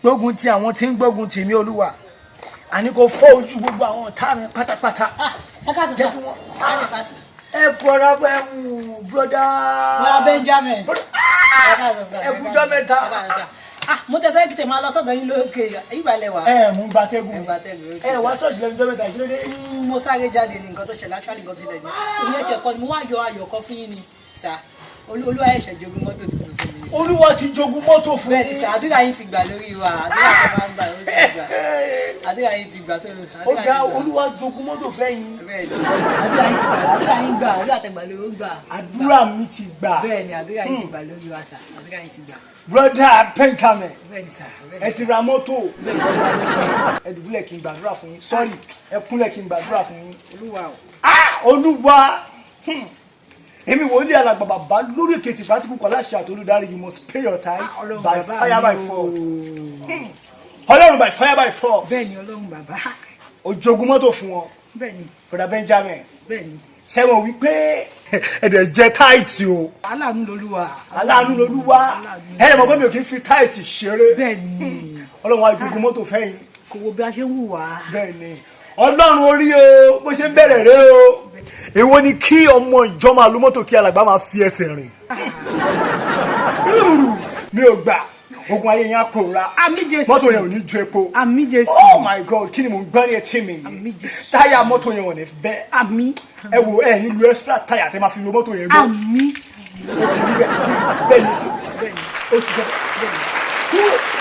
gbógun ti àwọn tí ń gbógun tì mí Olúwa àní kò fọ́ ojú gbogbo àwọn ọ̀tá mi pátápátá. Ẹ ká sọ sọ. Ẹ kọ́ra pé broda Benjamin. ẹ kújọ́ mẹ́ta. Mo tẹ fẹ́ kí tẹ máa lọ sọ́dọ̀ yín lókè ìbàlẹ̀ wa. Mú gbatẹ́gùn. Wá ṣọ́ọ̀ṣì lẹ́nu tó mẹ́ta kí ló dé. Mo sáré jáde ní nǹkan tó ṣẹlẹ̀ actually nǹkan tó ṣẹlẹ̀ ní. Omi ẹ̀ tiẹ̀ kọ́ ni mo wá yọ ayọ̀ kan fún yín ni sà. Olúwa ẹ̀ṣẹ̀ jogún mọ́tò tuntun fún mi. Olúwa ti jogún mọ́tò fún mi. Bẹ́ẹ̀ni sà, àdúrà yín ti gbà lórí wa. Àdúrà tó máa ń gbà ló ti gbà. Àdúrà yín ti gbà sórí. Ó ga Olúwa jogún mọ́tò fẹ́yìn. Bẹ́ẹ̀ni àdúrà yín ti gbà. Àdúrà yín gbà. Àdúrà tẹ̀gbà lórí ó gbà. Àdúrà mi ti gbà. Bẹ́ẹ̀ni àdúrà yín ti gbà lórí wa sà. Àdúrà yín ti gbà. Brother Benjamin. Bẹ́ẹ̀ni sà. Ẹ ti ra mọ́tò. Ẹ dùbúlẹ̀ kí n gbàdúrà fún yín. Sorry, ẹ kúnlẹ̀ kí n gbàdúrà fún yín. Olúwa o. Olúwa. Èmi wò ní alàgbà bàbá lórí èké Tipa Tikuuku aláṣẹ àtolúdarí you must pay your tithe by fire by force. Ọlọ́run by fire by force. Bẹ́ẹ̀ni Ọlọ́run bàbá. Ó jogún mọ́tò fún wọn. Bẹ́ẹ̀ni. Brother Benjamin. Bẹ́ẹ̀ni. Sẹ́wọ̀n wípé ẹ̀dẹ̀ jẹ́ táìtì o. Aláàánú lolúwa. Aláàánú lolúwa. Ẹ̀rẹ̀ mọ̀ pé mi ò kí ń fi táìtì ṣeré. Bẹ́ẹ̀ni. Ọlọ́run wa jogún mọ́tò fẹ́yìn. Kò wo bí a ṣe ń hùwà. Bẹ́ẹ̀ni. Ọlọ́run orí o bó ṣe ń bẹ̀rẹ̀ rẹ o. Èwo ni kí ọmọ ìjọ máa lu mọ́tò kí alàgbà máa fi ẹsẹ̀ rìn. Mi ò gbà ogun ayé yẹn á pòórá. Àmín Jésù. Mọ́tò yẹn ò ní ju epo. Àmín Jésù. Oh my God, kí ni mò ń gbọ́ ní etí mi Àmín yìí? Jésù. Táyà mọ́tò yẹn wọ̀n ní bẹ́ẹ̀. Àmín. Ẹ wo ẹ ní lu extra táyà tẹ́ máa fi lo mọ́tò yẹn gbé. Àmín. Ó ti rí bẹ́ẹ̀. Bẹ́ẹ̀ ni sí. Bẹ́ẹ̀ni. Ó ti sọ bẹ́ẹ̀.